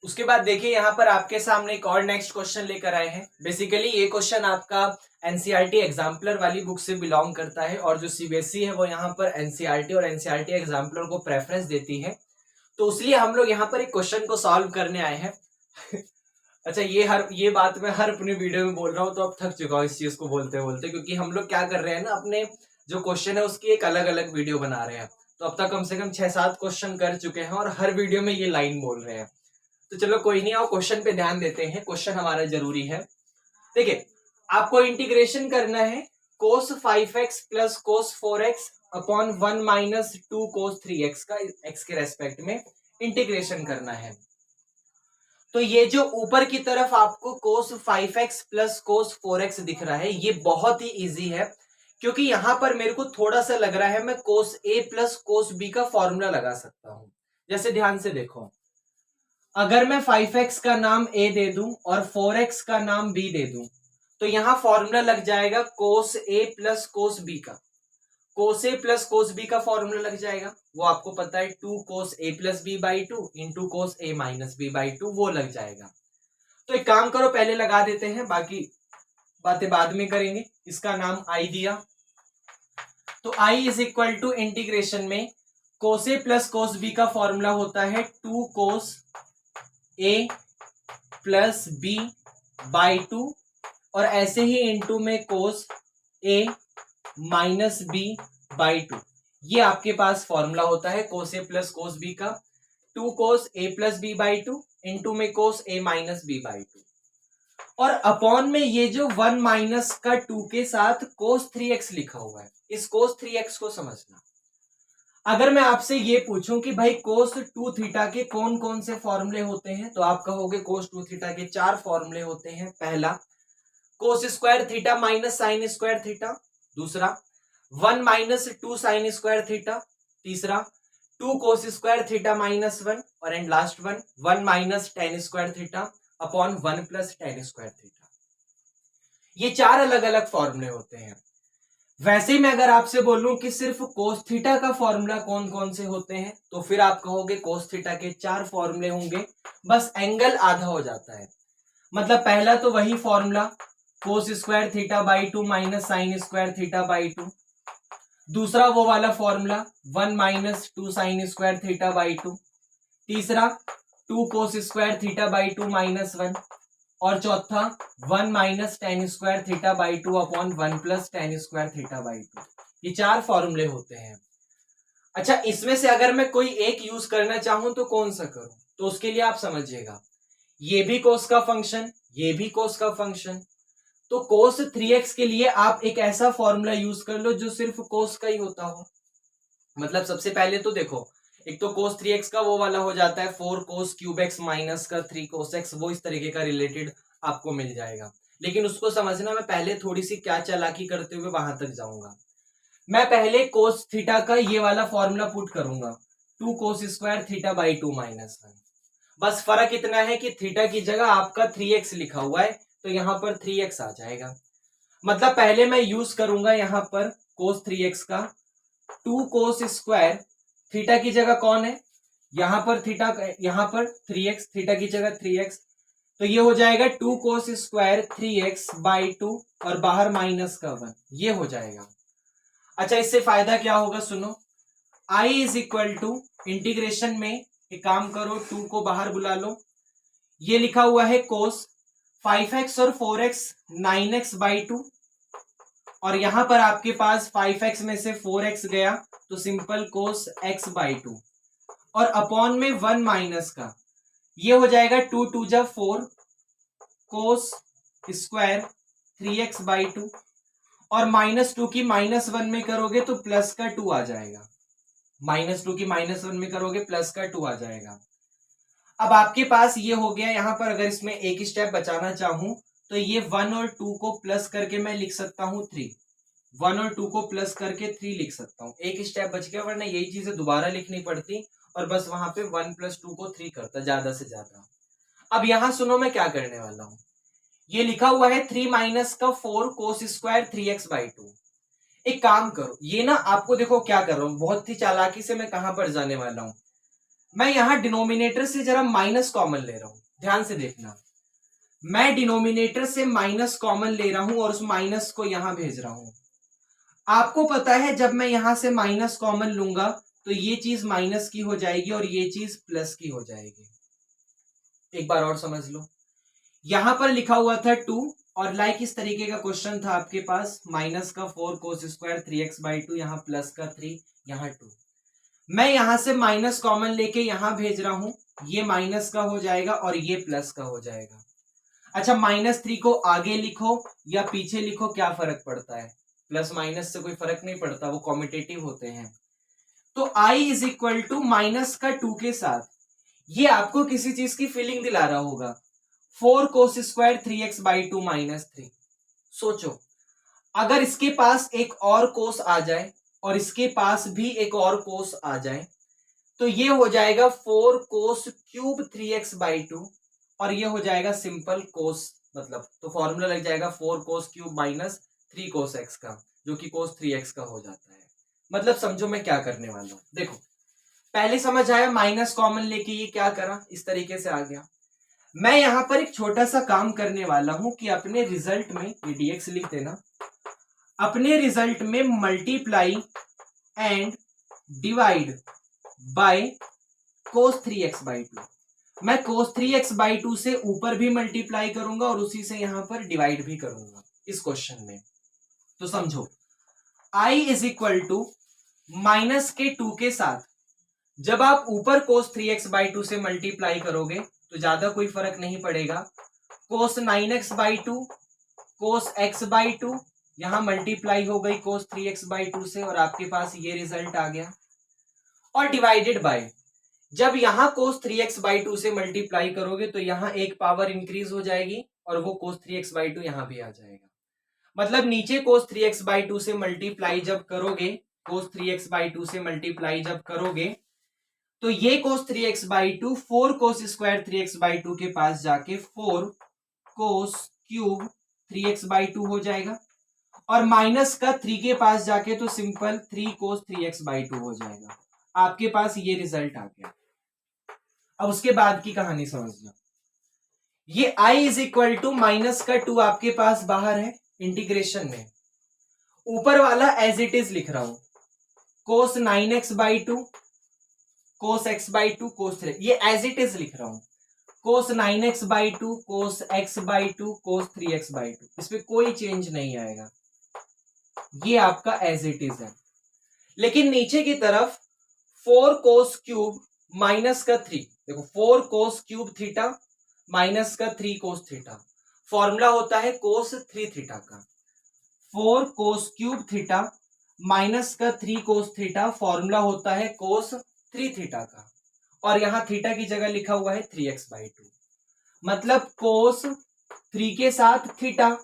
उसके बाद देखिए यहाँ पर आपके सामने एक और नेक्स्ट क्वेश्चन लेकर आए हैं। बेसिकली ये क्वेश्चन आपका एनसीईआरटी एग्जाम्पलर वाली बुक से बिलोंग करता है और जो सीबीएसई है वो यहाँ पर एनसीईआरटी और एनसीईआरटी एग्जाम्पलर को प्रेफरेंस देती है, तो इसलिए हम लोग यहाँ पर एक क्वेश्चन को सॉल्व करने आए हैं। अच्छा, ये बात मैं हर अपनी वीडियो में बोल रहा हूँ तो अब थक चुका हूँ इस चीज को बोलते बोलते, क्योंकि हम लोग क्या कर रहे हैं ना, अपने जो क्वेश्चन है उसकी एक अलग अलग वीडियो बना रहे हैं। तो अब तक कम से कम 6-7 क्वेश्चन कर चुके हैं और हर वीडियो में ये लाइन बोल रहे हैं। तो चलो कोई नहीं, आओ क्वेश्चन पे ध्यान देते हैं। क्वेश्चन हमारा जरूरी है। देखिए, आपको इंटीग्रेशन करना है cos 5x plus cos 4x upon 1 minus 2 cos 3x का x के रेस्पेक्ट में इंटीग्रेशन करना है। तो ये जो ऊपर की तरफ आपको cos 5x plus cos 4x दिख रहा है, ये बहुत ही इजी है, क्योंकि यहां पर मेरे को थोड़ा सा लग रहा है मैं cos a plus cos b का फॉर्मूला लगा सकता हूं। जैसे ध्यान से देखो, अगर मैं 5x का नाम a दे दूं और 4x का नाम b दे दूं, तो यहां फॉर्मूला लग जाएगा cos a plus cos b का। cos a plus cos b का फॉर्मूला लग जाएगा, वो आपको पता है 2 cos a plus b by 2 into cos a minus b by 2, वो लग जाएगा। तो एक काम करो, पहले लगा देते हैं, बाकी बातें बाद में करेंगे। इसका नाम i दिया, तो i is equal to integration में cos a plus cos b का फॉर्मूला होता है 2 cos a plus b by 2 और ऐसे ही इंटू में cos a minus b by 2। ये आपके पास फॉर्मूला होता है cos a plus cos b का, 2 cos a plus b by 2 into में cos a minus b by 2, और अपॉन में ये जो 1 माइनस का 2 के साथ cos 3x लिखा हुआ है। इस cos 3x को समझना। अगर मैं आपसे ये पूछूं कि भाई cos 2 थीटा के कौन कौन से फॉर्मूले होते हैं, तो आप कहोगे cos 2 थीटा के 4 फॉर्मूले होते हैं। पहला, cos square theta minus sine square theta. दूसरा, 1 माइनस 2 साइन स्क्वायर थीटा। तीसरा, 2 cos स्क्वायर थीटा माइनस 1, और and last one 1 minus tan square theta upon 1 plus tan square theta. ये 4 अलग अलग फॉर्मूले होते हैं। वैसे मैं अगर आपसे बोलूं कि सिर्फ cos थीटा का फॉर्मूला कौन कौन से होते हैं, तो फिर आप कहोगे cos थीटा के 4 फॉर्मूले होंगे, बस एंगल आधा हो जाता है। मतलब पहला तो वही formula cos square theta by 2 minus sine square theta by 2। दूसरा वो वाला formula 1 minus 2 sine square theta by 2। तीसरा 2 cos square theta by 2 minus 1, और चौथा 1 minus tan square theta by 2 upon 1 plus tan square theta by 2। ये 4 फॉर्मूले होते हैं। अच्छा, इसमें से अगर मैं कोई एक यूज करना चाहूं तो कौन सा करूं, तो उसके लिए आप समझिएगा, ये भी cos का फंक्शन, ये भी cos का फंक्शन, तो cos 3x के लिए आप एक ऐसा फॉर्मूला यूज कर लो जो सिर्फ cos का ही होता हो। मतलब सबसे पहले तो देखो, एक तो cos 3x का वो वाला हो जाता है 4 cos क्यूब x माइनस का 3 cos x, वो इस तरीके का रिलेटेड आपको मिल जाएगा। लेकिन उसको समझना, मैं पहले थोड़ी सी क्या चालाकी करते हुए वहां तक जाऊंगा। मैं पहले cos थीटा का ये वाला फॉर्मूला पुट करूंगा 2 cos square theta by 2 minus 1। बस फर्क इतना है कि थीटा की जगह आपका 3x लिखा हुआ है, तो यहां पर 3x आ जाएगा। मतलब पहले मैं यूज करूंगा यहां पर cos 3x का 2 cos स्क्वायर, थीटा की जगह कौन है, यहां पर थीटा, यहां पर 3x, थीटा की जगह 3x, तो ये हो जाएगा 2 cos स्क्वायर 3x बाई 2 और बाहर माइनस का 1, ये हो जाएगा। अच्छा, इससे फायदा क्या होगा सुनो, i is equal to integration में एक काम करो, 2 को बाहर बुला लो, ये लिखा हुआ है cos 5x और 4x 9x बाई 2, और यहां पर आपके पास 5x में से 4x गया तो सिंपल cos x बाई 2, और अपॉन में 1 माइनस का, ये हो जाएगा 2 2 जा 4 cos स्क्वायर 3x बाई 2, और -2 की -1 में करोगे तो प्लस का 2 आ जाएगा। -2 की -1 में करोगे प्लस का 2 आ जाएगा। अब आपके पास ये हो गया। यहां पर अगर इसमें एक स्टेप बचाना चाहूं तो ये 1 और 2 को प्लस करके मैं लिख सकता हूं 3, 1 और 2 को प्लस करके 3 लिख सकता हूं। एक स्टेप बच गया, वरना यही चीजें दोबारा लिखनी पड़ती और बस वहां पे 1 प्लस 2 को 3 करता ज्यादा से ज्यादा। अब यहां सुनो मैं क्या करने वाला हूं, ये लिखा हुआ है 3 माइनस का 4 cos स्क्वायर 3x बाई 2। एक काम करो, ये ना आपको देखो क्या कर रहा हूं, बहुत ही चालाकी से मैं कहां पर जाने वाला हूं, मैं यहां डिनोमिनेटर से जरा माइनस कॉमन ले रहा हूं, ध्यान से देखना, मैं डिनोमिनेटर से माइनस कॉमन ले रहा हूं और उस माइनस को यहां भेज रहा हूं। आपको पता है जब मैं यहां से माइनस कॉमन लूंगा तो ये चीज माइनस की हो जाएगी और ये चीज प्लस की हो जाएगी। एक बार और समझ लो, यहां पर लिखा हुआ था 2 और लाइक इस तरीके का क्वेश्चन था आपके पास, माइनस का 4 कोस स्क्वायर 3x/2, यहाँ प्लस का 3, यहाँ 2। मैं यहां से माइनस कॉमन लेके यहां भेज रहा हूं, ये माइनस का हो जाएगा और ये प्लस का हो जाएगा। अच्छा, -3 को आगे लिखो या पीछे लिखो, क्या फर्क पड़ता है, प्लस माइनस से कोई फर्क नहीं पड़ता, वो कॉम्पिटेटिव होते हैं। तो i is equal to minus का 2 के साथ, ये आपको किसी चीज की फीलिंग दिला रहा होगा, 4 कोस स्क्वायर 3x/2 -3। सोचो, अगर इसके पास एक और कोस आ जाए और इसके पास भी एक और कोस आ जाए तो ये हो जाएगा 4 कोस क्यूब 3x/2 और ये हो जाएगा सिंपल कोस, मतलब तो फॉर्मूला लग जाएगा 4 कोस क्यूब -3 कोस x का, जो कि कोस 3x का हो जाता है। मतलब समझो मैं क्या करने वाला हूं, देखो पहले समझ आया, माइनस कॉमन लेके ये क्या करा, इस तरीके से आ गया। मैं यहां पर एक छोटा सा काम करने वाला हूं कि अपने रिजल्ट में, ये dx लिख देना, अपने रिजल्ट में multiply and divide by cos 3x/2। मैं कोस 3x/2 से ऊपर भी मल्टीप्लाई करूंगा और उसी से यहां पर डिवाइड भी करूंगा इस क्वेश्चन में। तो समझो, i is equal to minus के 2 के साथ, जब आप ऊपर कोस 3x/2 से मल्टीप्लाई करोगे तो ज्यादा कोई फर्क नहीं पड़ेगा, कोस 9x/2 कोस x/2 यहां मल्टीप्लाई हो गई कोस 3x/2 से और आपके पास ये रिजल्ट आ गया, और डिवाइडेड बाय, जब यहां कोस 3x/2 से मल्टीप्लाई करोगे तो यहां एक पावर इंक्रीज हो जाएगी और वो कोस 3x/2 यहां भी आ जाएगा। मतलब नीचे कोस 3x/2 से मल्टीप्लाई जब करोगे, कोस 3x/2 से मल्टीप्लाई जब करोगे तो ये कोस 3x/2 4 कोस स्क्वायर 3x/2 के पास जाके 4 कोस क्यूब 3x/2 हो जाएगा और माइनस का 3 के पास जाके तो सिंपल 3 कोस 3x/2 हो जाएगा। आपके पास ये रिजल्ट आ गया। अब उसके बाद की कहानी समझना, ये i is equal to minus का 2 आपके पास बाहर है इंटीग्रेशन में, ऊपर वाला एज इट इज लिख रहा हूं, कोस 9x/2 कोस x/2 कोस 3, ये एज इट इज लिख रहा हूं, कोस 9x/2 कोस x/2 कोस 3x/2, इसमें कोई चेंज नहीं आएगा, ये आपका एज इट इज है। लेकिन नीचे की तरफ 4 कोस क्यूब माइनस का 3, देखो 4 कोस क्यूब थीटा माइनस का 3 कोस थीटा, फॉर्मूला होता है कोस 3 थीटा का, 4 कोस क्यूब थीटा माइनस का 3 कोस थीटा, फॉर्मूला होता है कोस 3 थीटा का, और यहां थीटा की जगह लिखा हुआ है 3x/2, मतलब कोस 3 के साथ थीटा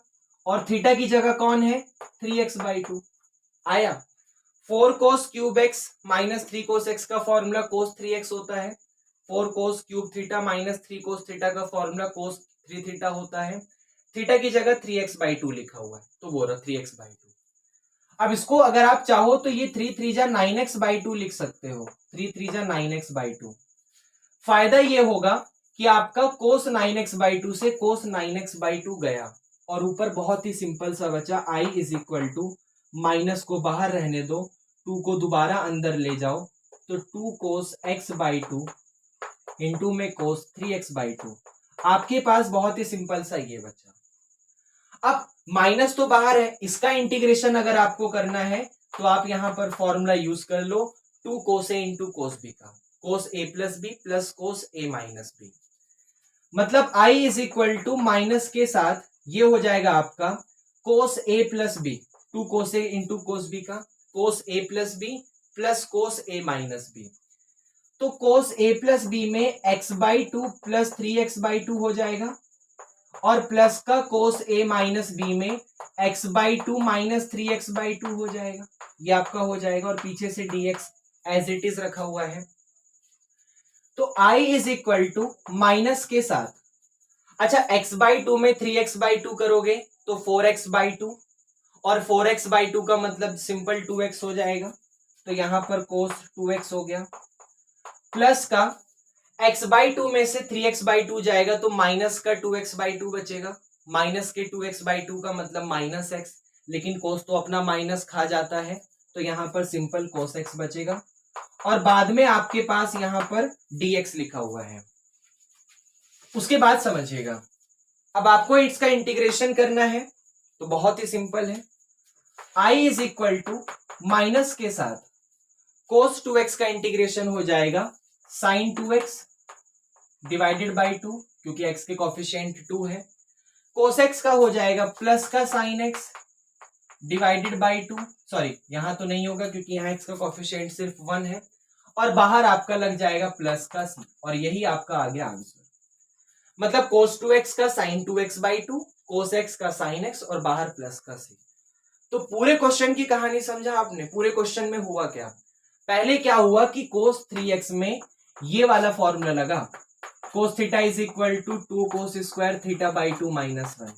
और थीटा की जगह कौन है 3x/2 आया। 4 cos cube x minus 3 cos x का फॉर्मूला कोस 3x होता है, 4 cos cube theta minus 3 cos theta का फॉर्मूला कोस 3 थीटा होता है, थीटा की जगह 3x/2 लिखा हुआ है तो वो रहा 3x/2। अब इसको अगर आप चाहो तो ये 3 3 जा 9x/2 लिख सकते हो, 3 3 जा 9x/2। फायदा ये होगा कि आपका कोस 9x/2 से कोस 9x/2 गया और ऊपर बहुत ही सिंपल सा बचा, i is equal to minus को बाहर रहने दो, 2 को दोबारा अंदर ले जाओ तो 2 कोस x/2 इंटू में कोस 3x/2, आपके पास बहुत ही सिंपल सा ये बचा। अब माइनस तो बाहर है, इसका इंटीग्रेशन अगर आपको करना है तो आप यहां पर फॉर्मूला यूज कर लो 2 cos A into cos B का, cos A plus B plus cos A minus B, मतलब i is equal to minus के साथ ये हो जाएगा आपका cos A plus B, 2 cos A into cos B का, cos A plus B plus cos A minus B, तो cos A plus B में x/2 प्लस 3x/2 हो जाएगा और प्लस का कोस ए माइनस बी में x/2 माइनस 3x/2 हो जाएगा, ये आपका हो जाएगा और पीछे से dx एज इट इज रखा हुआ है। तो i is equal to minus के साथ, अच्छा x/2 में 3x/2 करोगे तो 4x/2 और 4x/2 का मतलब सिंपल 2x हो जाएगा, तो यहां पर कोस 2x हो गया प्लस का x/2 में से 3x/2 जाएगा तो माइनस का 2x/2 बचेगा। माइनस के 2x/2 का मतलब माइनस x, लेकिन कोस तो अपना माइनस खा जाता है, तो यहां पर सिंपल कोस x बचेगा। और बाद में आपके पास यहां पर dx लिखा हुआ है। उसके बाद समझिएगा, अब आपको इसका इंटीग्रेशन करना है तो बहुत ही सिंपल है। i is equal to minus के साथ cos 2x का इंटीग्रेशन हो जाएगा sin 2x डिवाइडेड बाई 2, क्योंकि x के कोफिशिएंट 2 है। cos x का हो जाएगा प्लस का sin x divided by 2, sorry यहां तो नहीं होगा क्योंकि यहाँ x का कोफिशिएंट सिर्फ 1 है, और बाहर आपका लग जाएगा प्लस का c, और यही आपका आ गया आंसर। मतलब cos 2x का sin 2x/2, cos x का sin x और बाहर प्लस का c। तो पूरे क्वेश्चन की कहानी समझा आपने? पूरे क्वेश्चन में हुआ क्या, पहले क्या हुआ कि cos 3x में ये वाला फॉर्मूला लगा, cos theta is equal to 2 cos square theta by 2 minus 1,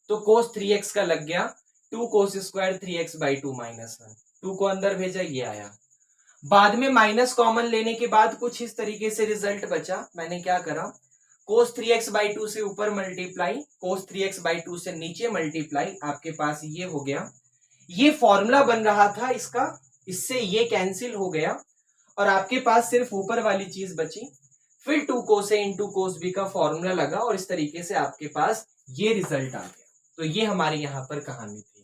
तो cos 3x का लग गया 2 cos स्क्वायर 3x/2 माइनस 1, 2 को अंदर भेजा, ये आया। बाद में माइनस कॉमन लेने के बाद कुछ इस तरीके से रिजल्ट बचा। मैंने क्या करा, cos 3x/2 से ऊपर मल्टीप्लाई, cos 3x/2 से नीचे मल्टीप्लाई, आपके पास ये हो गया। ये फॉर्मूला बन रहा था इसका, इससे ये कैंसिल हो गया और आपके पास सिर्फ ऊपर वाली चीज बची। फिर 2 cos a into cos b का फॉर्मूला लगा और इस तरीके से आपके पास ये रिजल्ट आ गया। तो ये हमारी यहां पर कहानी थी।